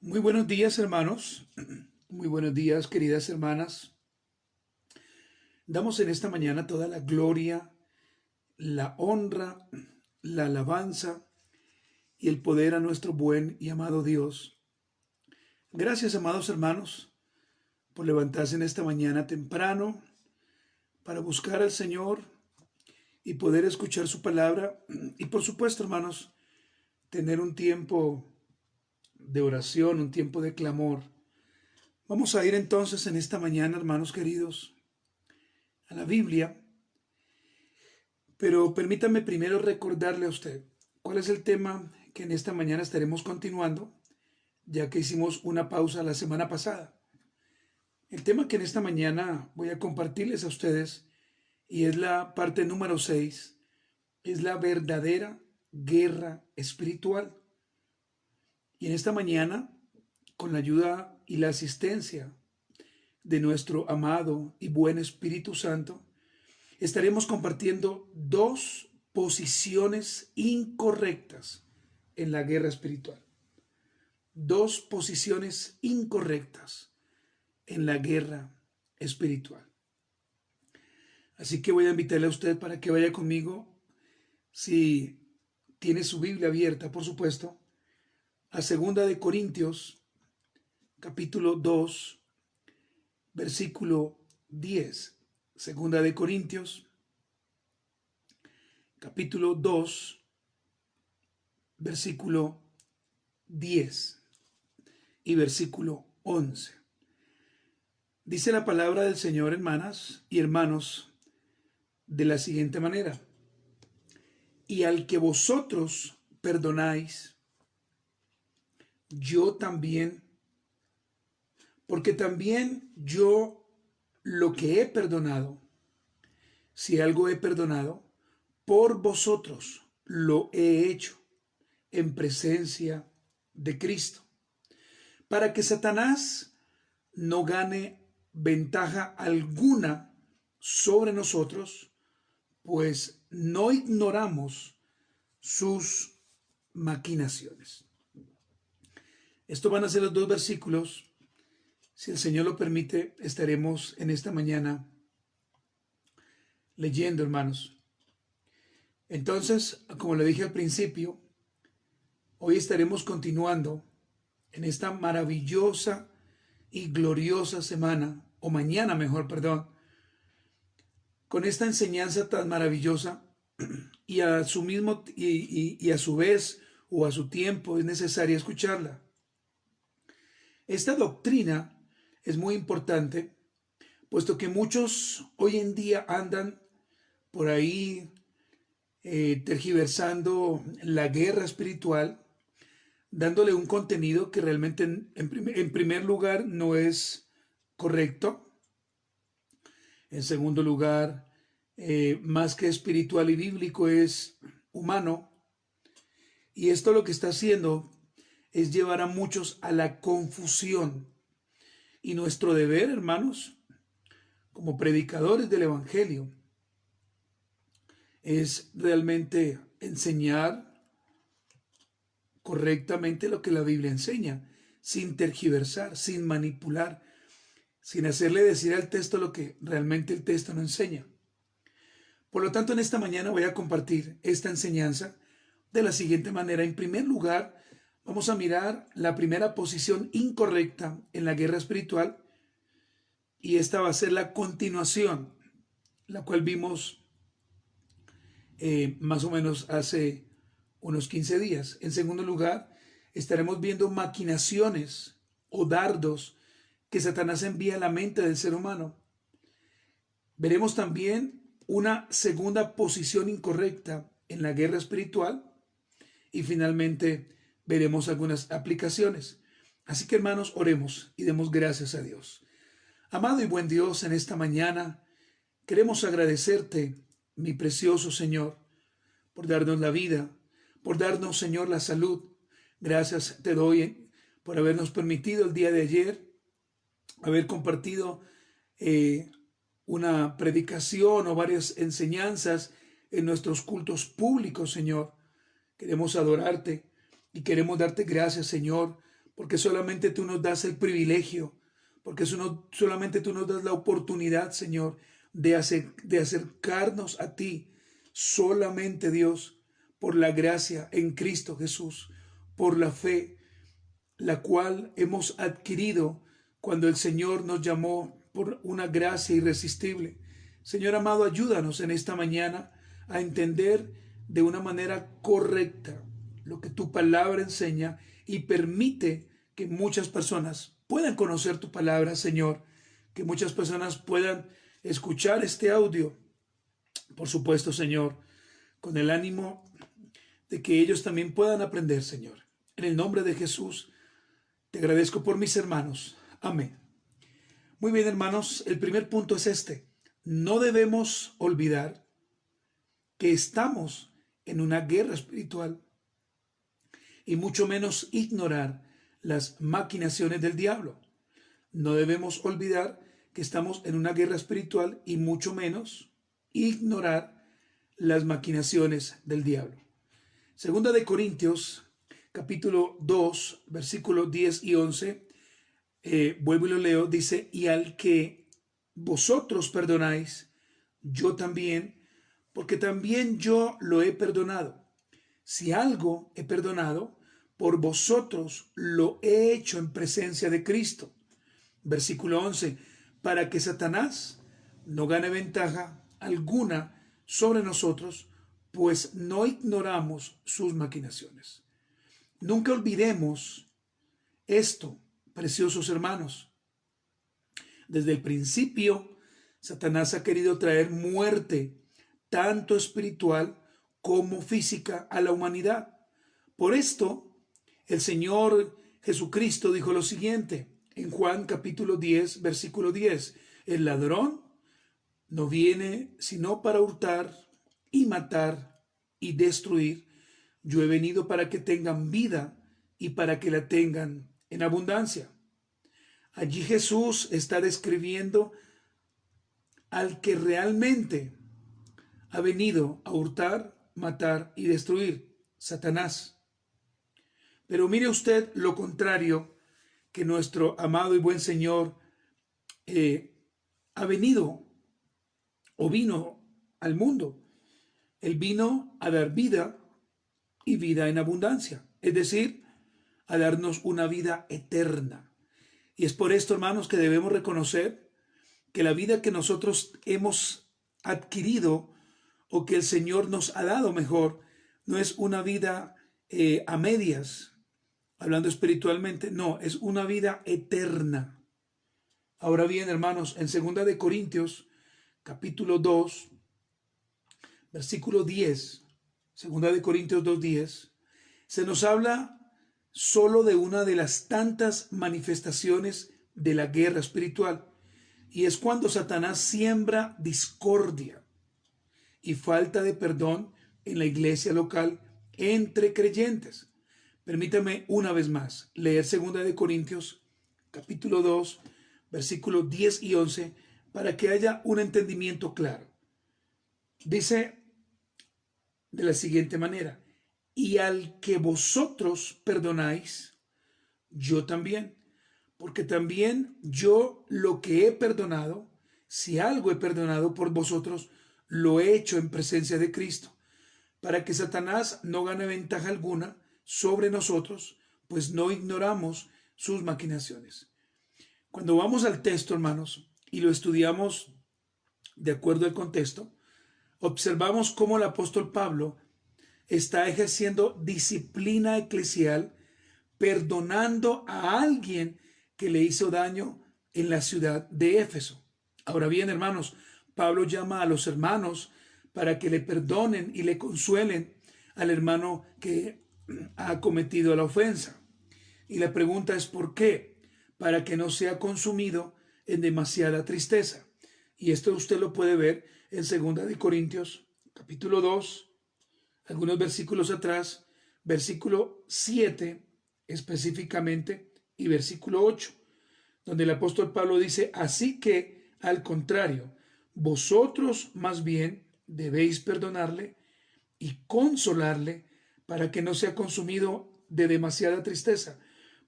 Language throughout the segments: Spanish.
Muy buenos días, hermanos. Muy buenos días, queridas hermanas. Damos en esta mañana toda la gloria, la honra, la alabanza y el poder a nuestro buen y amado Dios. Gracias, amados hermanos, por levantarse en esta mañana temprano para buscar al Señor y poder escuchar su palabra. Y por supuesto, hermanos, tener un tiempo de oración, un tiempo de clamor. Vamos a ir entonces en esta mañana, hermanos queridos, a la Biblia, pero permítame primero recordarle a usted cuál es el tema que en esta mañana estaremos continuando, ya que hicimos una pausa la semana pasada. El tema que en esta mañana voy a compartirles a ustedes, y es la parte número 6, es la verdadera guerra espiritual. Y en esta mañana, con la ayuda y la asistencia de nuestro amado y buen Espíritu Santo, estaremos compartiendo dos posiciones incorrectas en la guerra espiritual. Dos posiciones incorrectas en la guerra espiritual. Así que voy a invitarle a usted para que vaya conmigo, si tiene su Biblia abierta, por supuesto, a 2 Corintios, capítulo 2, versículo 10. 2 Corintios, capítulo 2, versículo 10 y versículo 11. Dice la palabra del Señor, hermanas y hermanos, de la siguiente manera: y al que vosotros perdonáis, yo también, porque también yo lo que he perdonado, si algo he perdonado, por vosotros lo he hecho en presencia de Cristo, para que Satanás no gane ventaja alguna sobre nosotros, pues no ignoramos sus maquinaciones. Estos van a ser los dos versículos. Si el Señor lo permite, estaremos en esta mañana leyendo, hermanos. Entonces, como le dije al principio, hoy estaremos continuando en esta maravillosa y gloriosa semana, o mañana mejor, perdón, con esta enseñanza tan maravillosa, y a su mismo y a su vez o a su tiempo es necesaria escucharla. Esta doctrina es muy importante, puesto que muchos hoy en día andan por ahí tergiversando la guerra espiritual, dándole un contenido que realmente en primer lugar no es correcto. En segundo lugar, más que espiritual y bíblico, es humano. Y esto lo que está haciendo es llevar a muchos a la confusión. Y nuestro deber, hermanos, como predicadores del Evangelio, es realmente enseñar correctamente lo que la Biblia enseña, sin tergiversar, sin manipular, sin hacerle decir al texto lo que realmente el texto no enseña. Por lo tanto, en esta mañana voy a compartir esta enseñanza de la siguiente manera. En primer lugar, vamos a mirar la primera posición incorrecta en la guerra espiritual, y esta va a ser la continuación, la cual vimos más o menos hace unos 15 días. En segundo lugar, estaremos viendo maquinaciones o dardos que Satanás envía a la mente del ser humano. Veremos también una segunda posición incorrecta en la guerra espiritual, y finalmente veremos algunas aplicaciones. Así que, hermanos, oremos y demos gracias a Dios. Amado y buen Dios, en esta mañana queremos agradecerte, mi precioso Señor, por darnos la vida, por darnos, Señor, la salud. Gracias te doy por habernos permitido el día de ayer haber compartido una predicación o varias enseñanzas en nuestros cultos públicos, Señor. Queremos adorarte y queremos darte gracias, Señor, porque solamente tú nos das el privilegio, porque solamente tú nos das la oportunidad, Señor, de acercarnos a ti, solamente Dios, por la gracia en Cristo Jesús, por la fe, la cual hemos adquirido cuando el Señor nos llamó por una gracia irresistible. Señor amado, ayúdanos en esta mañana a entender de una manera correcta lo que tu palabra enseña y permite que muchas personas puedan conocer tu palabra, Señor, que muchas personas puedan escuchar este audio, por supuesto, Señor, con el ánimo de que ellos también puedan aprender, Señor. En el nombre de Jesús, te agradezco por mis hermanos. Amén. Muy bien, hermanos, el primer punto es este. No debemos olvidar que estamos en una guerra espiritual y mucho menos ignorar las maquinaciones del diablo. No debemos olvidar que estamos en una guerra espiritual y mucho menos ignorar las maquinaciones del diablo. Segunda de Corintios, capítulo 2, versículos 10 y 11, vuelvo y lo leo, dice, y al que vosotros perdonáis, yo también, porque también yo lo he perdonado. Si algo he perdonado, por vosotros lo he hecho en presencia de Cristo. Versículo 11, para que Satanás no gane ventaja alguna sobre nosotros, pues no ignoramos sus maquinaciones. Nunca olvidemos esto, preciosos hermanos. Desde el principio, Satanás ha querido traer muerte, tanto espiritual como física, a la humanidad. Por esto, el Señor Jesucristo dijo lo siguiente en Juan capítulo 10, versículo 10. El ladrón no viene sino para hurtar y matar y destruir. Yo he venido para que tengan vida y para que la tengan en abundancia. Allí Jesús está describiendo al que realmente ha venido a hurtar, matar y destruir, Satanás. Pero mire usted lo contrario que nuestro amado y buen Señor ha venido o vino al mundo. Él vino a dar vida y vida en abundancia, es decir, a darnos una vida eterna. Y es por esto, hermanos, que debemos reconocer que la vida que nosotros hemos adquirido o que el Señor nos ha dado mejor, no es una vida a medias, hablando espiritualmente, no, es una vida eterna. Ahora bien, hermanos, en 2 de Corintios, capítulo 2, versículo 10, 2 de Corintios 2:10, se nos habla solo de una de las tantas manifestaciones de la guerra espiritual, y es cuando Satanás siembra discordia y falta de perdón en la iglesia local entre creyentes. Permítame una vez más leer 2 de Corintios capítulo 2 versículos 10 y 11 para que haya un entendimiento claro. Dice de la siguiente manera: y al que vosotros perdonáis, yo también, porque también yo lo que he perdonado, si algo he perdonado por vosotros, lo he hecho en presencia de Cristo, para que Satanás no gane ventaja alguna sobre nosotros, pues no ignoramos sus maquinaciones. Cuando vamos al texto, hermanos, y lo estudiamos de acuerdo al contexto, observamos cómo el apóstol Pablo está ejerciendo disciplina eclesial, perdonando a alguien que le hizo daño en la ciudad de Éfeso. Ahora bien, hermanos, Pablo llama a los hermanos para que le perdonen y le consuelen al hermano que ha cometido la ofensa. Y la pregunta es ¿por qué? Para que no sea consumido en demasiada tristeza. Y esto usted lo puede ver en 2 de Corintios, capítulo 2, algunos versículos atrás, versículo 7 específicamente y versículo 8, donde el apóstol Pablo dice: así que, al contrario, vosotros más bien debéis perdonarle y consolarle para que no sea consumido de demasiada tristeza,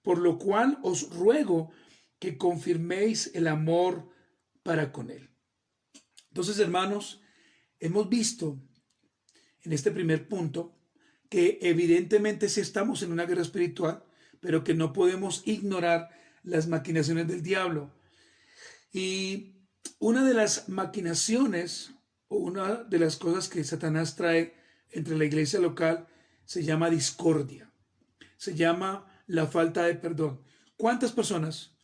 por lo cual os ruego que confirméis el amor para con él. Entonces, hermanos, hemos visto en este primer punto que evidentemente sí estamos en una guerra espiritual, pero que no podemos ignorar las maquinaciones del diablo. Y una de las maquinaciones, o una de las cosas que Satanás trae entre la iglesia local, se llama discordia, se llama la falta de perdón. ¿Cuántas personas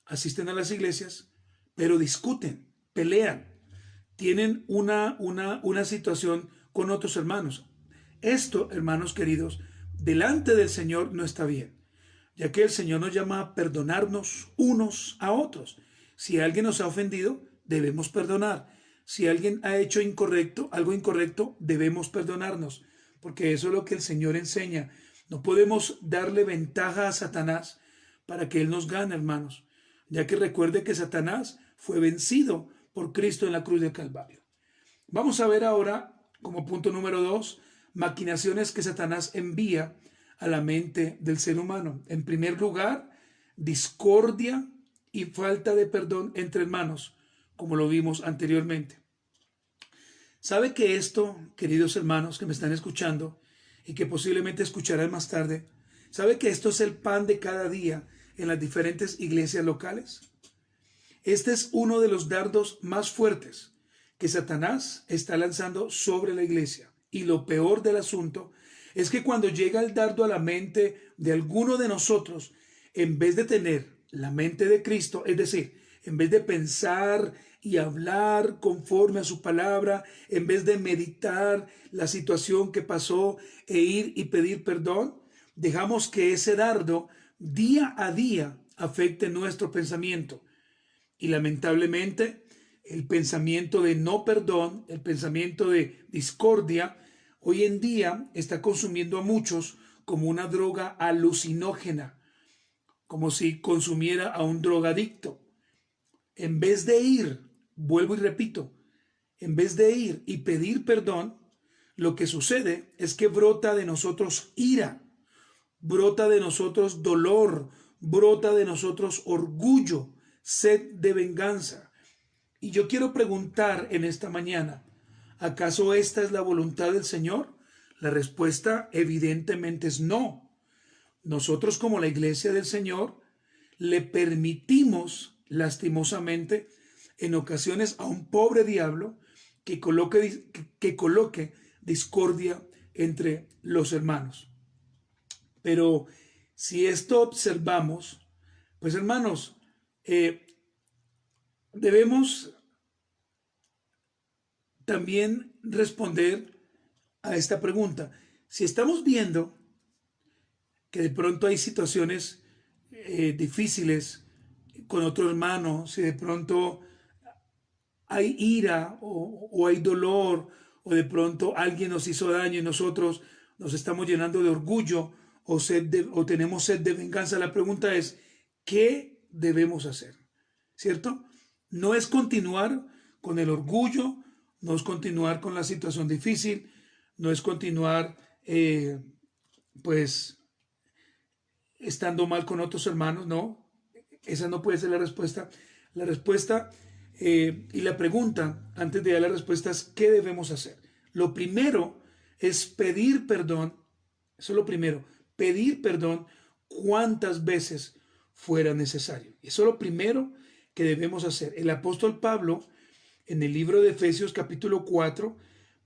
asisten a las iglesias, pero discuten, pelean, tienen una situación con otros hermanos? Esto, hermanos queridos, delante del Señor no está bien, ya que el Señor nos llama a perdonarnos unos a otros. Si alguien nos ha ofendido, debemos perdonar. Si alguien ha hecho algo incorrecto, debemos perdonarnos, porque eso es lo que el Señor enseña. No podemos darle ventaja a Satanás para que Él nos gane, hermanos, ya que recuerde que Satanás fue vencido por Cristo en la cruz del Calvario. Vamos a ver ahora, como punto número 2, maquinaciones que Satanás envía a la mente del ser humano. En primer lugar, discordia y falta de perdón entre hermanos, como lo vimos anteriormente. ¿Sabe que esto, queridos hermanos que me están escuchando y que posiblemente escucharán más tarde, sabe que esto es el pan de cada día en las diferentes iglesias locales? Este es uno de los dardos más fuertes que Satanás está lanzando sobre la iglesia. Y lo peor del asunto es que cuando llega el dardo a la mente de alguno de nosotros, en vez de tener la mente de Cristo, es decir, en vez de pensar y hablar conforme a su palabra, en vez de meditar la situación que pasó e ir y pedir perdón, dejamos que ese dardo día a día afecte nuestro pensamiento. Y lamentablemente, el pensamiento de no perdón, el pensamiento de discordia, hoy en día está consumiendo a muchos como una droga alucinógena, como si consumiera a un drogadicto. En vez de ir, vuelvo y repito, en vez de ir y pedir perdón, lo que sucede es que brota de nosotros ira, brota de nosotros dolor, brota de nosotros orgullo, sed de venganza. Y yo quiero preguntar en esta mañana, ¿acaso esta es la voluntad del Señor? La respuesta evidentemente es no. Nosotros como la iglesia del Señor le permitimos lastimosamente en ocasiones a un pobre diablo que coloque discordia entre los hermanos. Pero si esto observamos, pues hermanos, debemos también responder a esta pregunta. Si estamos viendo que de pronto hay situaciones difíciles con otro hermano, si de pronto hay ira o hay dolor, o de pronto alguien nos hizo daño y nosotros nos estamos llenando de orgullo o tenemos sed de venganza, la pregunta es, ¿qué debemos hacer? ¿Cierto? No es continuar con el orgullo, no es continuar con la situación difícil, no es continuar pues estando mal con otros hermanos, no. Esa no puede ser la respuesta. La respuesta y la pregunta antes de dar la respuesta es ¿qué debemos hacer? Lo primero es pedir perdón. Eso es lo primero. Pedir perdón cuantas veces fuera necesario. Eso es lo primero que debemos hacer. El apóstol Pablo, en el libro de Efesios capítulo 4,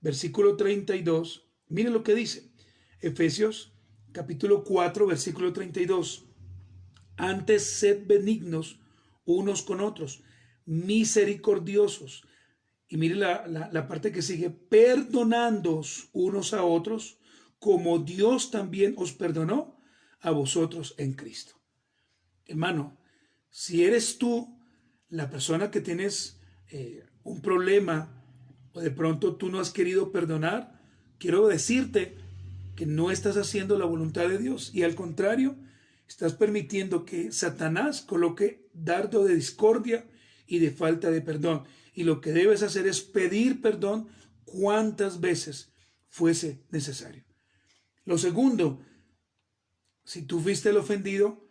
versículo 32, mire lo que dice. Efesios capítulo 4, versículo 32. Antes sed benignos unos con otros, misericordiosos. Y mire la parte que sigue, perdonándoos unos a otros, como Dios también os perdonó a vosotros en Cristo. Hermano, si eres tú la persona que tienes un problema o de pronto tú no has querido perdonar, quiero decirte que no estás haciendo la voluntad de Dios y al contrario, estás permitiendo que Satanás coloque dardo de discordia y de falta de perdón. Y lo que debes hacer es pedir perdón cuantas veces fuese necesario. Lo segundo, si tú fuiste el ofendido,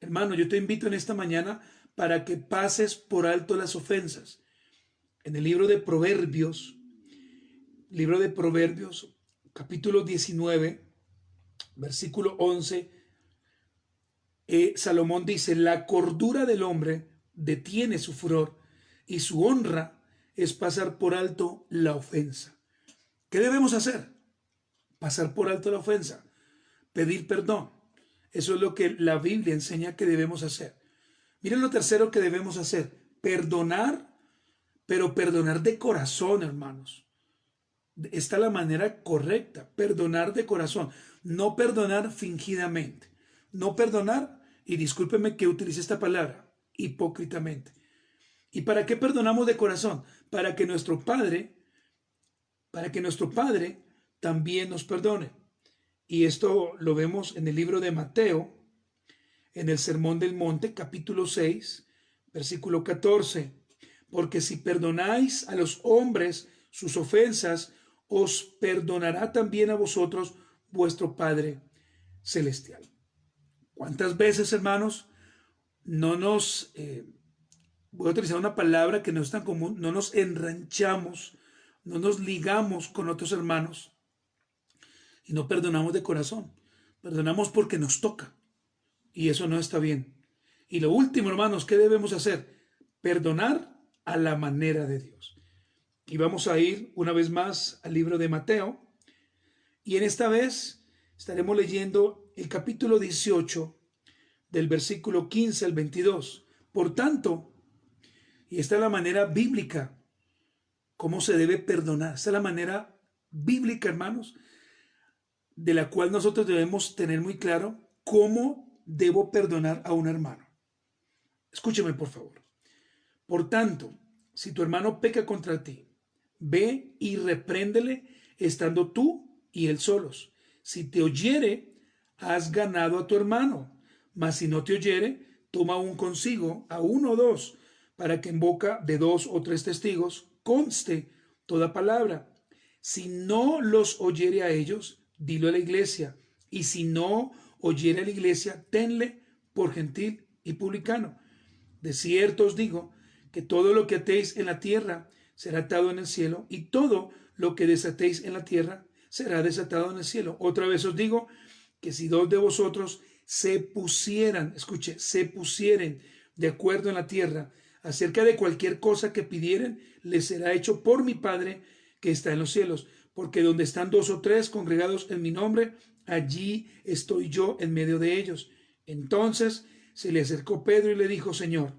Hermano, yo te invito en esta mañana para que pases por alto las ofensas. En el libro de Proverbios, capítulo 19, versículo 11, Salomón dice, la cordura del hombre detiene su furor y su honra es pasar por alto la ofensa. ¿Qué debemos hacer? Pasar por alto la ofensa, pedir perdón. Eso es lo que la Biblia enseña que debemos hacer. Miren lo tercero que debemos hacer, perdonar, pero perdonar de corazón, hermanos. Esta es la manera correcta, perdonar de corazón, no perdonar fingidamente, no perdonar, y discúlpeme que utilice esta palabra, hipócritamente. ¿Y para qué perdonamos de corazón? Para que nuestro Padre también nos perdone. Y esto lo vemos en el libro de Mateo, en el Sermón del Monte, capítulo 6, versículo 14. Porque si perdonáis a los hombres sus ofensas, os perdonará también a vosotros vuestro Padre Celestial. ¿Cuántas veces, hermanos, voy a utilizar una palabra que no es tan común, no nos enranchamos, no nos ligamos con otros hermanos y no perdonamos de corazón? Perdonamos porque nos toca y eso no está bien. Y lo último, hermanos, ¿qué debemos hacer? Perdonar a la manera de Dios. Y vamos a ir una vez más al libro de Mateo. Y en esta vez estaremos leyendo el capítulo 18 del versículo 15 al 22. Por tanto, y esta es la manera bíblica, cómo se debe perdonar. Esta es la manera bíblica, hermanos, de la cual nosotros debemos tener muy claro cómo debo perdonar a un hermano. Escúcheme, por favor. Por tanto, si tu hermano peca contra ti, ve y repréndele estando tú y él solos. Si te oyere, has ganado a tu hermano. Mas si no te oyere, toma aún consigo a uno o dos, para que en boca de 2 o 3 testigos conste toda palabra. Si no los oyere a ellos, dilo a la iglesia. Y si no oyere a la iglesia, tenle por gentil y publicano. De cierto os digo que todo lo que atéis en la tierra será atado en el cielo, y todo lo que desatéis en la tierra será desatado en el cielo. Otra vez os digo que si 2 de vosotros se pusieren de acuerdo en la tierra acerca de cualquier cosa que pidieren, les será hecho por mi Padre que está en los cielos. Porque donde están 2 o 3 congregados en mi nombre, allí estoy yo en medio de ellos. Entonces se le acercó Pedro y le dijo, Señor,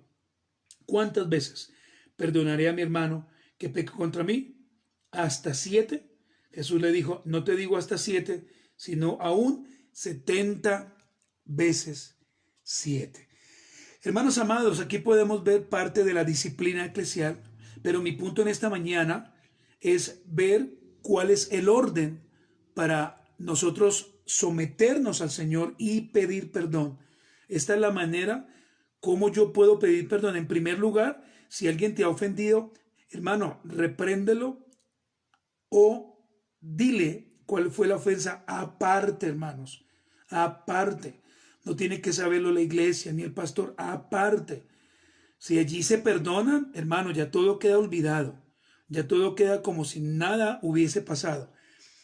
¿cuántas veces perdonaré a mi hermano que peca contra mí? ¿Hasta 7? Jesús le dijo, no te digo hasta 7, sino aún 70 veces 7. Hermanos amados, aquí podemos ver parte de la disciplina eclesial, pero mi punto en esta mañana es ver cuál es el orden para nosotros someternos al Señor y pedir perdón. Esta es la manera como yo puedo pedir perdón. En primer lugar, si alguien te ha ofendido, hermano, repréndelo o dile cuál fue la ofensa aparte, hermanos, aparte. No tiene que saberlo la iglesia ni el pastor, aparte. Si allí se perdonan, hermano, ya todo queda olvidado. Ya todo queda como si nada hubiese pasado.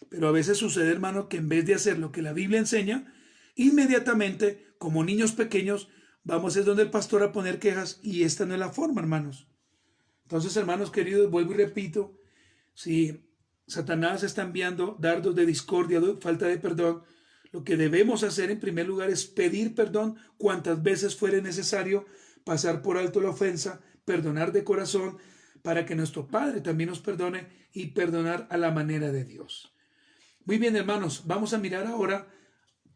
Pero a veces sucede, hermano, que en vez de hacer lo que la Biblia enseña, inmediatamente, como niños pequeños, vamos es donde el pastor a poner quejas, y esta no es la forma, hermanos. Entonces, hermanos queridos, vuelvo y repito, si Satanás está enviando dardos de discordia, de falta de perdón, lo que debemos hacer en primer lugar es pedir perdón cuantas veces fuere necesario, pasar por alto la ofensa, perdonar de corazón, para que nuestro Padre también nos perdone y perdonar a la manera de Dios. Muy bien, hermanos, vamos a mirar ahora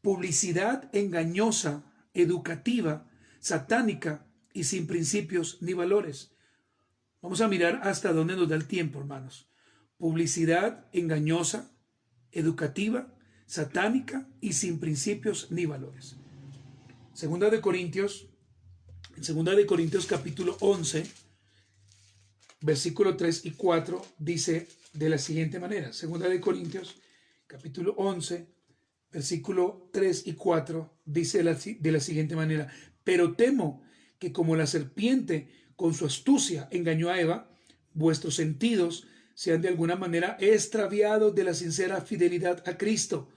publicidad engañosa, educativa, satánica y sin principios ni valores. Vamos a mirar hasta dónde nos da el tiempo, hermanos. Publicidad engañosa, educativa, satánica y sin principios ni valores. En 2 de Corintios capítulo 11, versículo 3 y 4 dice de la siguiente manera. 2 de Corintios capítulo 11, versículo 3 y 4 dice de la siguiente manera. Pero temo que como la serpiente con su astucia engañó a Eva, vuestros sentidos sean de alguna manera extraviados de la sincera fidelidad a Cristo.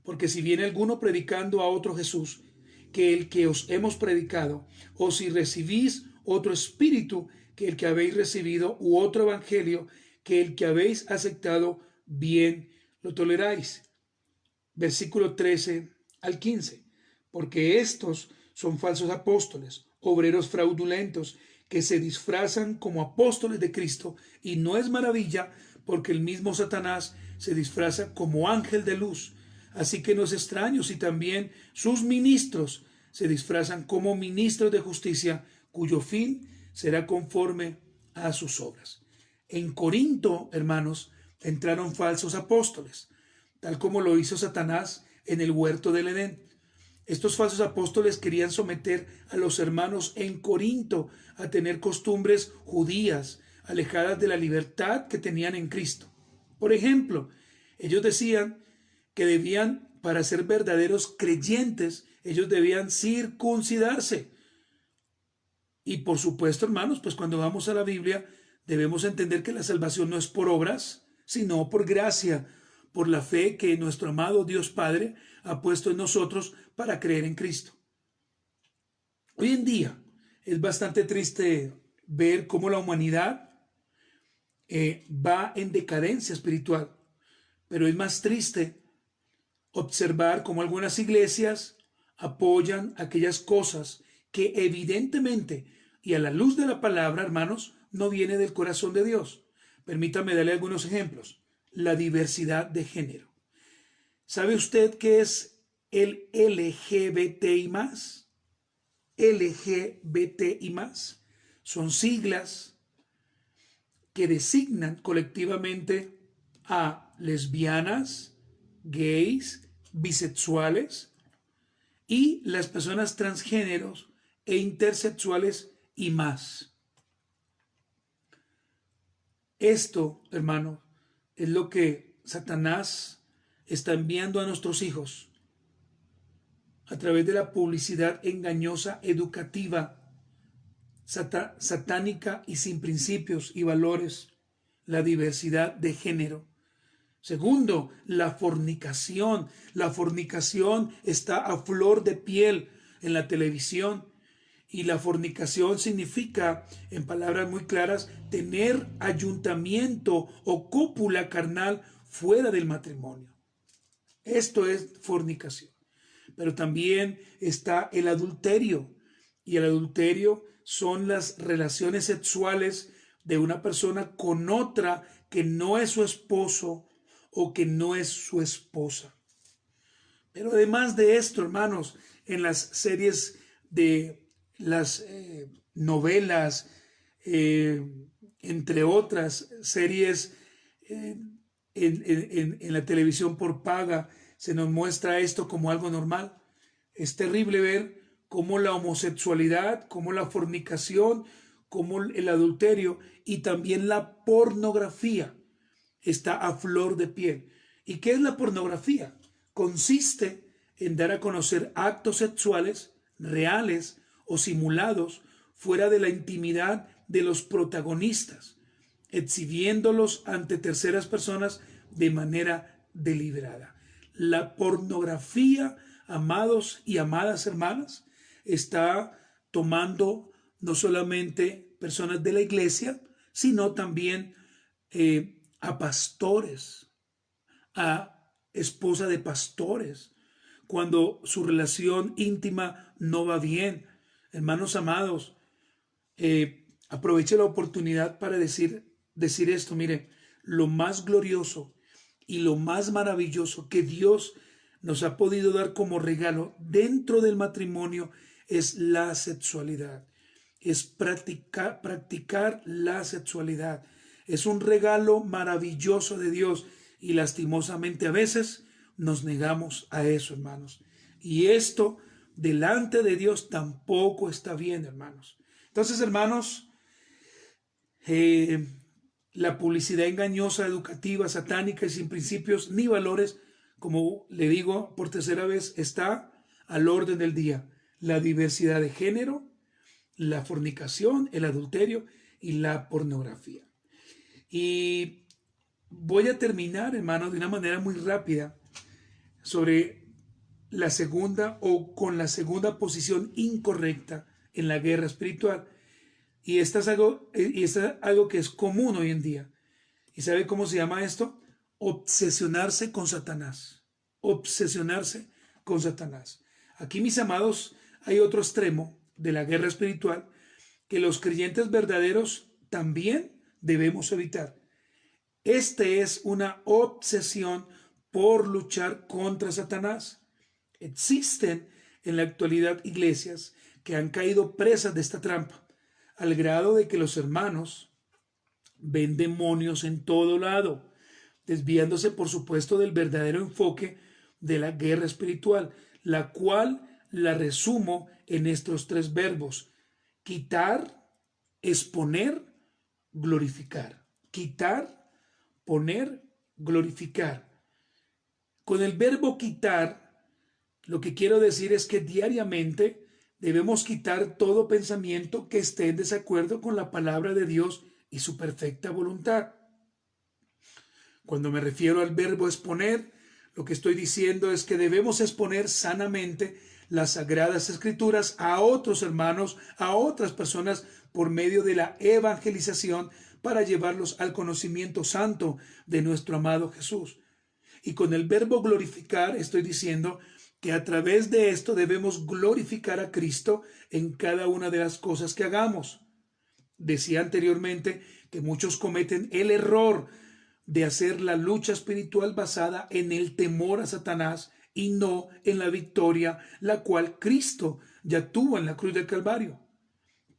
Porque si viene alguno predicando a otro Jesús que el que os hemos predicado, o si recibís otro espíritu que el que habéis recibido, u otro evangelio que el que habéis aceptado, bien lo toleráis. Versículo 13 al 15. Porque estos son falsos apóstoles, obreros fraudulentos, que se disfrazan como apóstoles de Cristo, y no es maravilla, porque el mismo Satanás se disfraza como ángel de luz. Así que no es extraño si también sus ministros se disfrazan como ministros de justicia, cuyo fin será conforme a sus obras. En Corinto, hermanos, entraron falsos apóstoles, tal como lo hizo Satanás en el huerto del Edén. Estos falsos apóstoles querían someter a los hermanos en Corinto a tener costumbres judías, alejadas de la libertad que tenían en Cristo. Por ejemplo, ellos decían que para ser verdaderos creyentes, ellos debían circuncidarse. Y por supuesto, hermanos, pues cuando vamos a la Biblia, debemos entender que la salvación no es por obras, sino por gracia, por la fe que nuestro amado Dios Padre ha puesto en nosotros para creer en Cristo. Hoy en día es bastante triste ver cómo la humanidad va en decadencia espiritual, pero es más triste observar cómo algunas iglesias apoyan aquellas cosas que evidentemente y a la luz de la palabra, hermanos, no viene del corazón de Dios. Permítame darle algunos ejemplos. La diversidad de género. ¿Sabe usted qué es el LGBTI más? LGBTI más son siglas que designan colectivamente a lesbianas, gays, bisexuales y las personas transgéneros e intersexuales y más. Esto, hermano, es lo que Satanás está enviando a nuestros hijos a través de la publicidad engañosa, educativa, satánica y sin principios y valores, la diversidad de género. Segundo, la fornicación. La fornicación está a flor de piel en la televisión. Y la fornicación significa, en palabras muy claras, tener ayuntamiento o cópula carnal fuera del matrimonio. Esto es fornicación. Pero también está el adulterio. Y el adulterio son las relaciones sexuales de una persona con otra que no es su esposo o que no es su esposa. Pero además de esto, hermanos, en las series de las novelas, entre otras series en la televisión por paga, se nos muestra esto como algo normal. Es terrible ver cómo la homosexualidad, cómo la fornicación, cómo el adulterio y también la pornografía está a flor de piel. ¿Y qué es la pornografía? Consiste en dar a conocer actos sexuales reales o simulados fuera de la intimidad de los protagonistas, exhibiéndolos ante terceras personas de manera deliberada. La pornografía, amados y amadas hermanas, está tomando no solamente personas de la iglesia, sino también a pastores, a esposa de pastores, cuando su relación íntima no va bien. Hermanos amados, aproveche la oportunidad para decir esto. Mire, lo más glorioso y lo más maravilloso que Dios nos ha podido dar como regalo dentro del matrimonio es la sexualidad. Es practicar la sexualidad. Es un regalo maravilloso de Dios y lastimosamente a veces nos negamos a eso, hermanos. Y esto delante de Dios tampoco está bien, hermanos. Entonces, hermanos, la publicidad engañosa, educativa, satánica y sin principios ni valores, como le digo por tercera vez, está al orden del día. la diversidad de género, la fornicación, el adulterio y la pornografía. Y voy a terminar, hermano, de una manera muy rápida sobre la segunda o con la segunda posición incorrecta en la guerra espiritual. Y esto es algo que es común hoy en día. ¿Y sabe cómo se llama esto? Obsesionarse con Satanás. Obsesionarse con Satanás. Aquí, mis amados, hay otro extremo de la guerra espiritual que los creyentes verdaderos también debemos evitar. Este es una obsesión por luchar contra Satanás. Existen en la actualidad iglesias que han caído presas de esta trampa, al grado de que los hermanos ven demonios en todo lado, desviándose por supuesto del verdadero enfoque de la guerra espiritual, la cual la resumo en estos tres verbos: quitar, exponer, glorificar. Quitar, poner, glorificar. Con el verbo quitar, lo que quiero decir es que diariamente debemos quitar todo pensamiento que esté en desacuerdo con la palabra de Dios y su perfecta voluntad. Cuando me refiero al verbo exponer, lo que estoy diciendo es que debemos exponer sanamente las sagradas escrituras a otros hermanos, a otras personas, por medio de la evangelización, para llevarlos al conocimiento santo de nuestro amado Jesús. Y con el verbo glorificar estoy diciendo que a través de esto debemos glorificar a Cristo en cada una de las cosas que hagamos. Decía anteriormente que muchos cometen el error de hacer la lucha espiritual basada en el temor a Satanás y no en la victoria, la cual Cristo ya tuvo en la cruz del Calvario.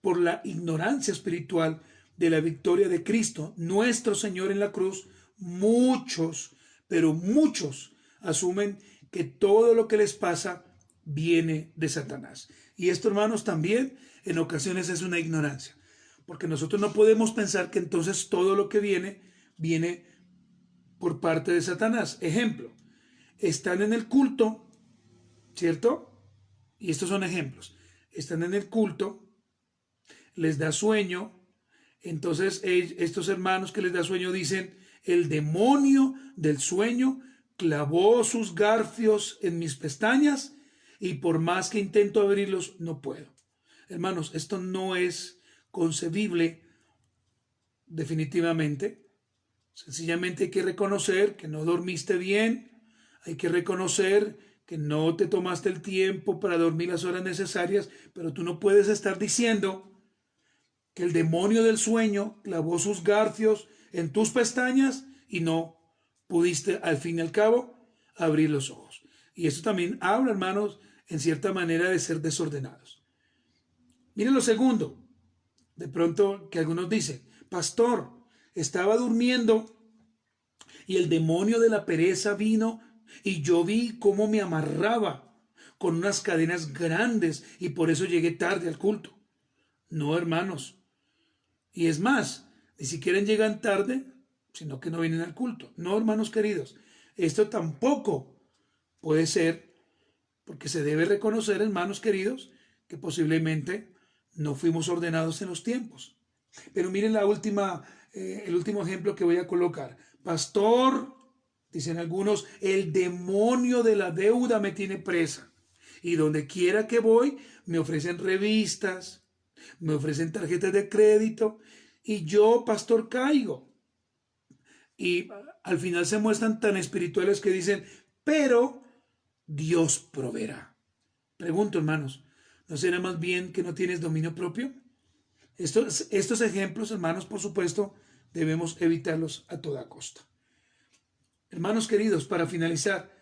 Por la ignorancia espiritual de la victoria de Cristo, nuestro Señor, en la cruz, muchos, pero muchos, asumen que todo lo que les pasa viene de Satanás. Y esto, hermanos, también en ocasiones es una ignorancia, porque nosotros no podemos pensar que entonces todo lo que viene por parte de Satanás. Ejemplo, están en el culto, ¿cierto? Y estos son ejemplos. Están en el culto, les da sueño, entonces estos hermanos que les da sueño dicen: el demonio del sueño clavó sus garfios en mis pestañas y por más que intento abrirlos, no puedo. Hermanos, esto no es concebible definitivamente. Sencillamente hay que reconocer que no dormiste bien, hay que reconocer que no te tomaste el tiempo para dormir las horas necesarias, pero tú no puedes estar diciendo que el demonio del sueño clavó sus garfios en tus pestañas y no pudiste al fin y al cabo abrir los ojos. Y esto también habla, hermanos, en cierta manera de ser desordenados. Miren lo segundo. De pronto que algunos dicen: pastor, estaba durmiendo y el demonio de la pereza vino y yo vi cómo me amarraba con unas cadenas grandes y por eso llegué tarde al culto. No, hermanos. Y es más, ni siquiera llegan tarde, sino que no vienen al culto. No, hermanos queridos, esto tampoco puede ser, porque se debe reconocer, hermanos queridos, que posiblemente no fuimos ordenados en los tiempos. Pero miren el último ejemplo que voy a colocar. Pastor, dicen algunos, el demonio de la deuda me tiene presa. Y donde quiera que voy, me ofrecen revistas, me ofrecen tarjetas de crédito, y yo, pastor, caigo. Y al final se muestran tan espirituales que dicen: pero Dios proveerá. Pregunto, hermanos, ¿no será más bien que no tienes dominio propio? Estos ejemplos, hermanos, por supuesto, debemos evitarlos a toda costa. Hermanos queridos, para finalizar,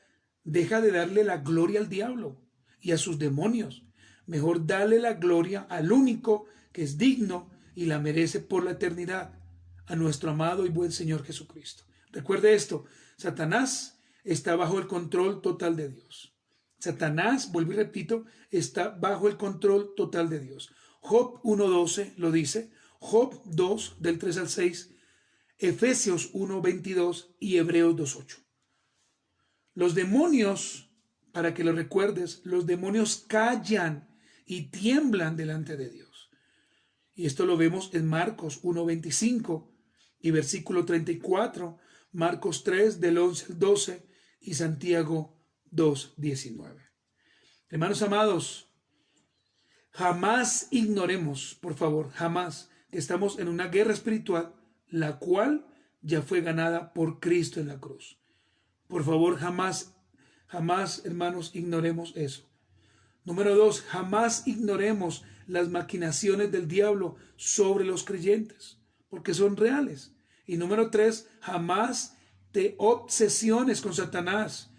deja de darle la gloria al diablo y a sus demonios. Mejor dale la gloria al único que es digno y la merece por la eternidad, a nuestro amado y buen Señor Jesucristo. Recuerde esto: Satanás está bajo el control total de Dios. Satanás, vuelvo y repito, está bajo el control total de Dios. Job 1:12 lo dice, Job 2 del 3 al 6, Efesios 1:22 y Hebreos 2:8. Los demonios, para que lo recuerdes, los demonios callan y tiemblan delante de Dios. Y esto lo vemos en Marcos 1:25 y versículo 34, Marcos 3 del 11 al 12 y Santiago 2:19. Hermanos amados, jamás ignoremos, por favor, jamás, que estamos en una guerra espiritual, la cual ya fue ganada por Cristo en la cruz. Por favor, jamás, jamás, hermanos, ignoremos eso. Número 2, jamás ignoremos las maquinaciones del diablo sobre los creyentes, porque son reales. Y número 3, jamás te obsesiones con Satanás.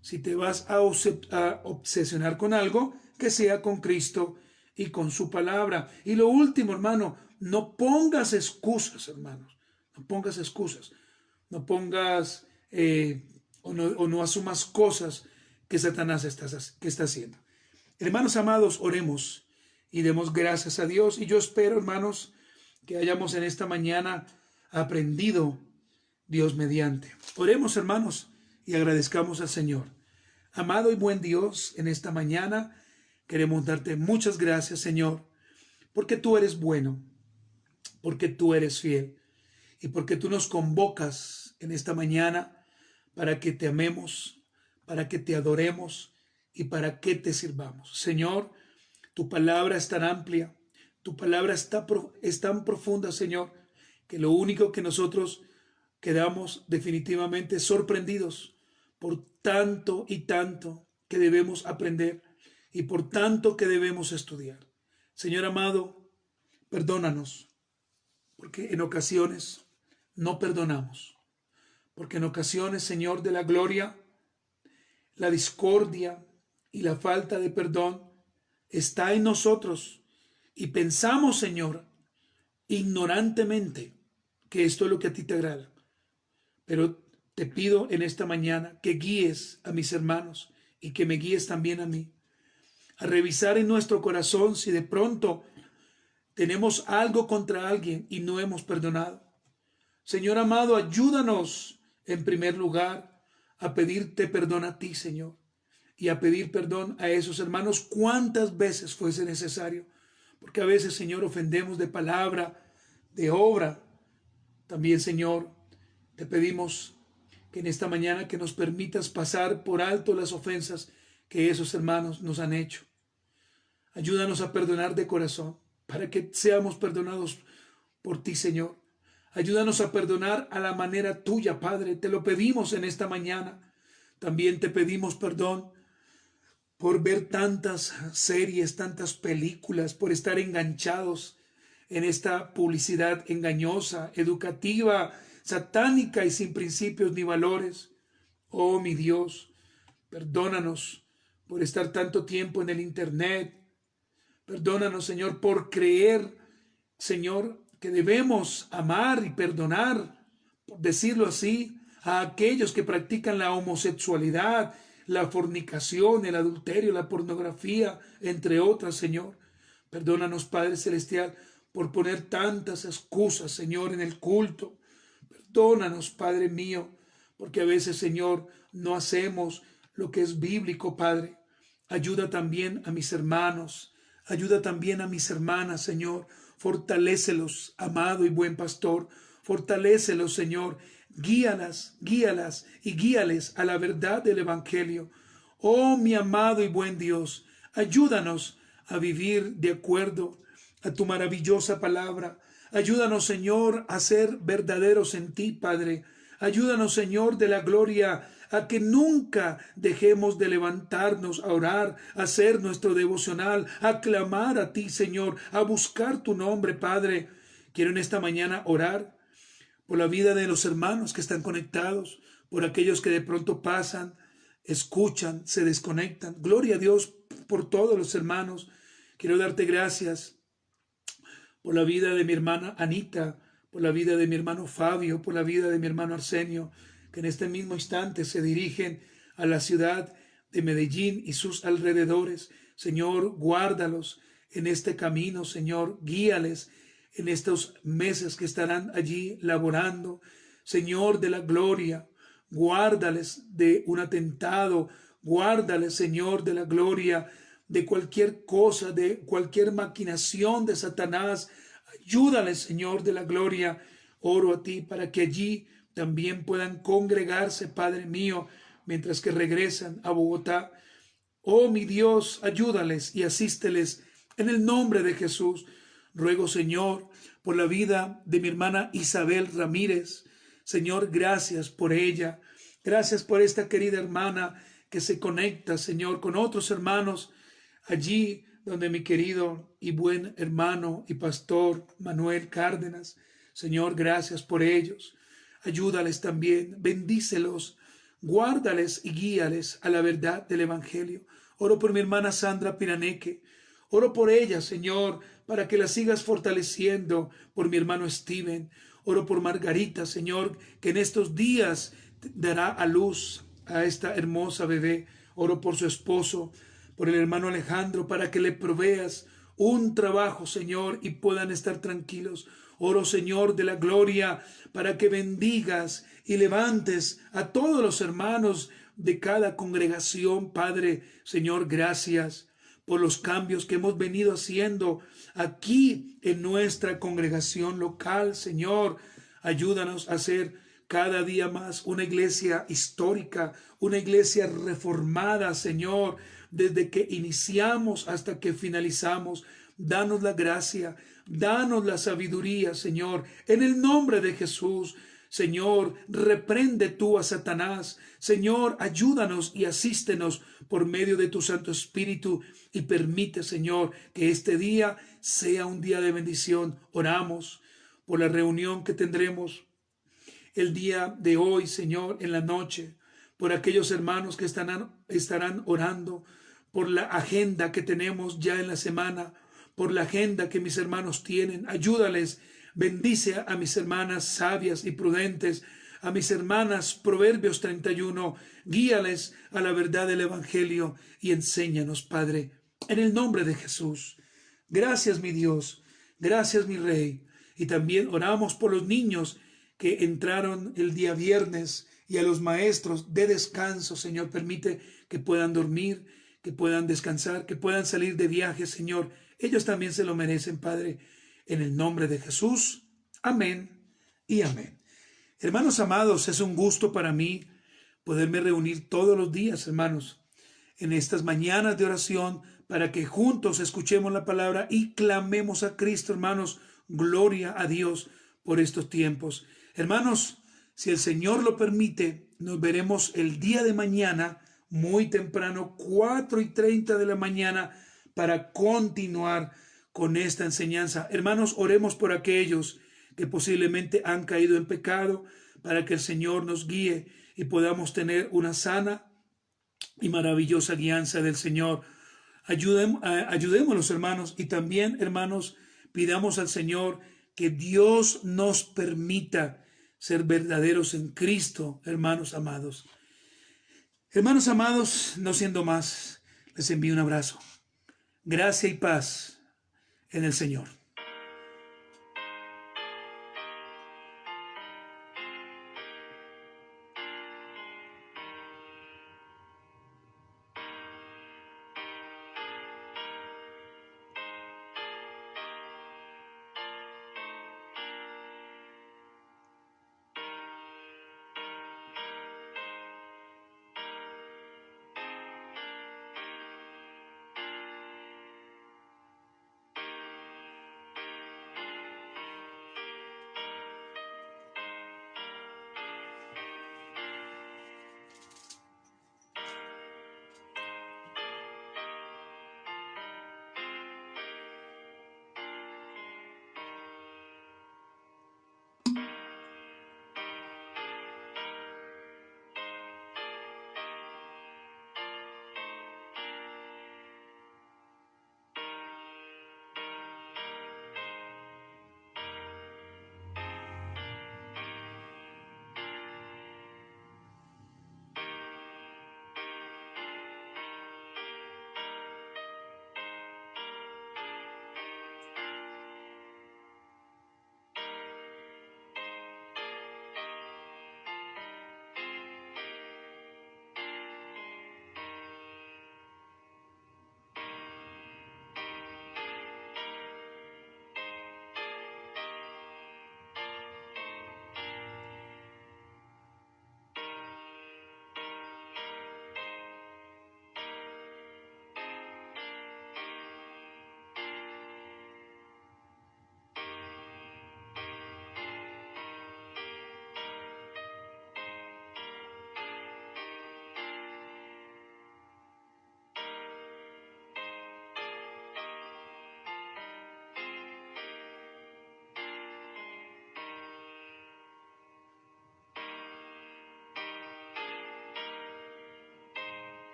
Si te vas a obsesionar con algo, que sea con Cristo y con su palabra. Y lo último, hermano, no pongas excusas, hermanos. No pongas excusas. No pongas o no asumas cosas que Satanás está haciendo. Hermanos amados, oremos y demos gracias a Dios. Y yo espero, hermanos, que hayamos en esta mañana aprendido, Dios mediante. Oremos, hermanos, y agradezcamos al Señor. Amado y buen Dios, en esta mañana queremos darte muchas gracias, Señor, porque tú eres bueno, porque tú eres fiel y porque tú nos convocas en esta mañana para que te amemos, para que te adoremos y para que te sirvamos. Señor, tu palabra es tan amplia, tu palabra es tan profunda, Señor, que lo único que nosotros quedamos definitivamente sorprendidos por tanto y tanto que debemos aprender y por tanto que debemos estudiar. Señor amado, perdónanos, porque en ocasiones no perdonamos, porque en ocasiones, Señor de la gloria, la discordia y la falta de perdón está en nosotros y pensamos, Señor, ignorantemente que esto es lo que a ti te agrada. Pero te pido en esta mañana que guíes a mis hermanos y que me guíes también a mí, a revisar en nuestro corazón si de pronto tenemos algo contra alguien y no hemos perdonado. Señor amado, ayúdanos en primer lugar a pedirte perdón a ti, Señor, y a pedir perdón a esos hermanos cuantas veces fuese necesario, porque a veces, Señor, ofendemos de palabra, de obra. También, Señor, te pedimos que en esta mañana que nos permitas pasar por alto las ofensas que esos hermanos nos han hecho. Ayúdanos a perdonar de corazón para que seamos perdonados por ti, Señor. Ayúdanos a perdonar a la manera tuya, Padre. Te lo pedimos en esta mañana. También te pedimos perdón por ver tantas series, tantas películas, por estar enganchados en esta publicidad engañosa, educativa, satánica y sin principios ni valores. Oh, mi Dios, perdónanos por estar tanto tiempo en el internet. Perdónanos, Señor, por creer, Señor, que debemos amar y perdonar, por decirlo así, a aquellos que practican la homosexualidad, la fornicación, el adulterio, la pornografía, entre otras, Señor. Perdónanos, Padre Celestial, por poner tantas excusas, Señor, en el culto. Perdónanos, Padre mío, porque a veces, Señor, no hacemos lo que es bíblico, Padre. Ayuda también a mis hermanos, ayuda también a mis hermanas, Señor. Fortalécelos, amado y buen pastor. Fortalécelos, Señor. Guíalas, guíalas y guíales a la verdad del Evangelio. Oh, mi amado y buen Dios, ayúdanos a vivir de acuerdo a tu maravillosa palabra. Ayúdanos, Señor, a ser verdaderos en ti, Padre. Ayúdanos, Señor, de la gloria, a que nunca dejemos de levantarnos a orar, a hacer nuestro devocional, a clamar a ti, Señor, a buscar tu nombre, Padre. Quiero en esta mañana orar por la vida de los hermanos que están conectados, por aquellos que de pronto pasan, escuchan, se desconectan. Gloria a Dios por todos los hermanos. Quiero darte gracias por la vida de mi hermana Anita, por la vida de mi hermano Fabio, por la vida de mi hermano Arsenio, que en este mismo instante se dirigen a la ciudad de Medellín y sus alrededores. Señor, guárdalos en este camino, Señor, guíales en estos meses que estarán allí laborando. Señor de la gloria, guárdales de un atentado, guárdales, Señor de la gloria, de cualquier cosa, de cualquier maquinación de Satanás. Ayúdales, Señor de la gloria. Oro a ti para que allí también puedan congregarse, Padre mío, mientras que regresan a Bogotá. Oh mi Dios, ayúdales y asísteles en el nombre de Jesús. Ruego, Señor, por la vida de mi hermana Isabel Ramírez. Señor, gracias por ella. Gracias por esta querida hermana que se conecta, Señor, con otros hermanos allí donde mi querido y buen hermano y pastor Manuel Cárdenas. Señor, gracias por ellos. Ayúdales también, bendícelos, guárdales y guíales a la verdad del Evangelio. Oro por mi hermana Sandra Piraneque. Oro por ella, Señor, para que la sigas fortaleciendo. Por mi hermano Steven. Oro por Margarita, Señor, que en estos días dará a luz a esta hermosa bebé. Oro por su esposo, por el hermano Alejandro, para que le proveas un trabajo, Señor, y puedan estar tranquilos. Oro, Señor de la gloria, para que bendigas y levantes a todos los hermanos de cada congregación, Padre. Señor, gracias por los cambios que hemos venido haciendo aquí en nuestra congregación local. Señor, ayúdanos a ser cada día más una iglesia histórica, una iglesia reformada, Señor, desde que iniciamos hasta que finalizamos. Danos la gracia, danos la sabiduría, Señor, en el nombre de Jesús. Señor, reprende tú a Satanás. Señor, ayúdanos y asístenos por medio de tu Santo Espíritu y permite, Señor, que este día sea un día de bendición. Oramos por la reunión que tendremos el día de hoy, Señor, en la noche, por aquellos hermanos que estarán orando, por la agenda que tenemos ya en la semana, por la agenda que mis hermanos tienen. Ayúdales, bendice a mis hermanas sabias y prudentes, a mis hermanas Proverbios 31, guíales a la verdad del Evangelio y enséñanos, Padre, en el nombre de Jesús. Gracias, mi Dios, gracias, mi Rey. Y también oramos por los niños que entraron el día viernes y a los maestros de descanso. Señor, permite que puedan dormir, que puedan descansar, que puedan salir de viaje, Señor. Ellos también se lo merecen, Padre, en el nombre de Jesús. Amén y amén. Hermanos amados, es un gusto para mí poderme reunir todos los días, hermanos, en estas mañanas de oración para que juntos escuchemos la palabra y clamemos a Cristo, hermanos. Gloria a Dios por estos tiempos. Hermanos, si el Señor lo permite, nos veremos el día de mañana, muy temprano, 4:30 de la mañana, para continuar con esta enseñanza. Hermanos, oremos por aquellos que posiblemente han caído en pecado, para que el Señor nos guíe y podamos tener una sana y maravillosa guianza del Señor. Ayudemos a los hermanos y también, hermanos, pidamos al Señor que Dios nos permita ser verdaderos en Cristo, hermanos amados. Hermanos amados, no siendo más, les envío un abrazo. Gracia y paz en el Señor.